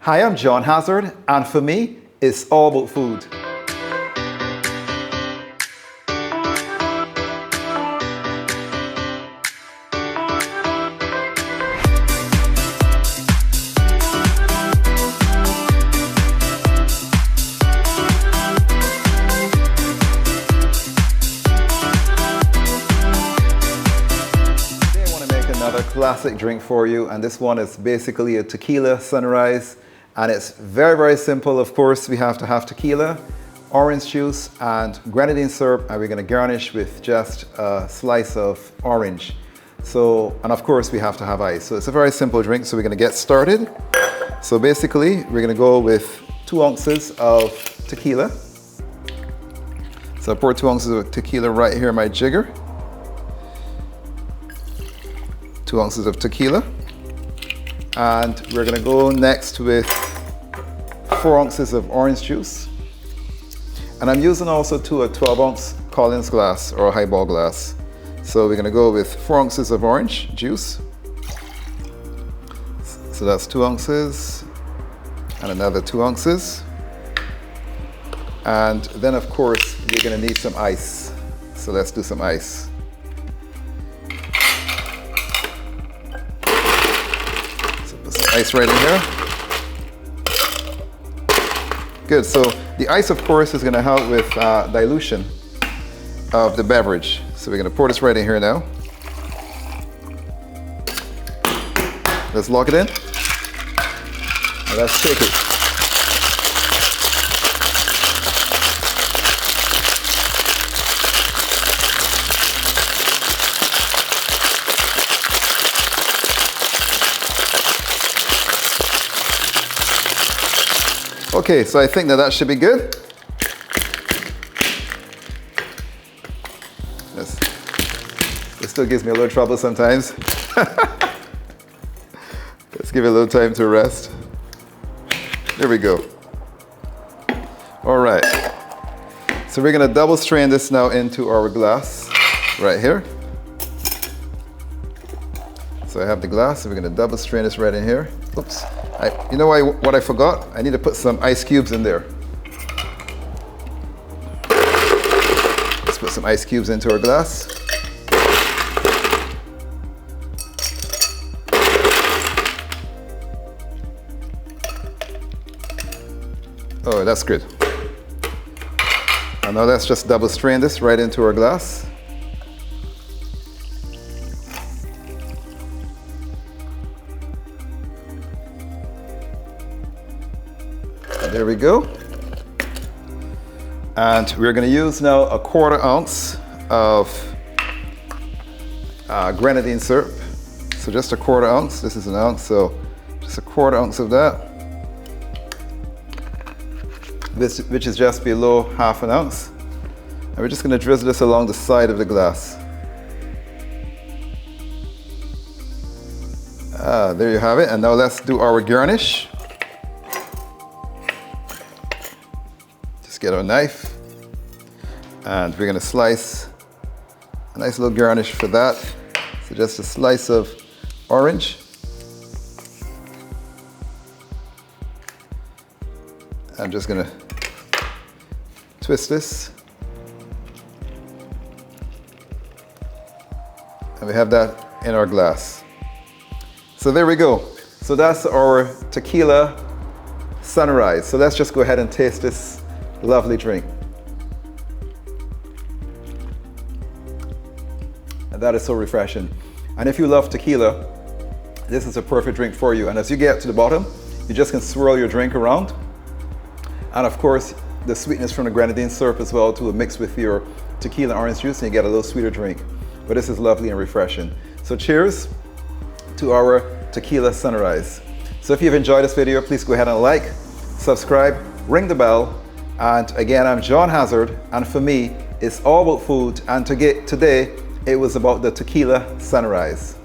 Hi, I'm John Hazzard, and for me, it's all about food. Another classic drink for you, and this one is basically a Tequila Sunrise, and it's very, very simple. Of course, we have to have tequila, orange juice, and grenadine syrup, and we're going to garnish with just a slice of orange. So, and of course, we have to have ice. So it's a very simple drink, so we're going to get started. So basically, we're going to go with 2 ounces of tequila. So I pour 2 ounces of tequila right here in my jigger. 2 ounces of tequila, and we're going to go next with 4 ounces of orange juice, and I'm using also a 12-ounce Collins glass or a highball glass. So we're going to go with 4 ounces of orange juice, so that's 2 ounces and another 2 ounces, and then of course you're going to need some ice. So let's do some ice. Ice right in here. Good, so the ice of course is going to help with dilution of the beverage. So we're going to pour this right in here now. Let's lock it in. And let's shake it. Okay, so I think that should be good. It still gives me a little trouble sometimes. Let's give it a little time to rest. There we go. All right. So we're going to double strain this now into our glass right here. So I have the glass, and we're going to double strain this right in here. Oops. You know what I forgot? I need to put some ice cubes in there. Let's put some ice cubes into our glass. Oh, that's good. And now let's just double strain this right into our glass. There we go. And we're going to use now a 1/4 ounce of grenadine syrup. So just a 1/4 ounce. This is an ounce, so just a 1/4 ounce of that. Which is just below 1/2 ounce. And we're just going to drizzle this along the side of the glass. There you have it. And now let's do our garnish. Get our knife, and we're going to slice a nice little garnish for that. So just a slice of orange, I'm just going to twist this, and we have that in our glass. So there we go. So that's our Tequila Sunrise. So let's just go ahead and taste this lovely drink. And that is so refreshing. And if you love tequila, this is a perfect drink for you. And as you get to the bottom, you just can swirl your drink around. And of course, the sweetness from the grenadine syrup as well to mix with your tequila orange juice, and you get a little sweeter drink. But this is lovely and refreshing. So cheers to our Tequila Sunrise. So if you've enjoyed this video, please go ahead and like, subscribe, ring the bell. And again, I'm John Hazzard, and for me, it's all about food. And today, it was about the Tequila Sunrise.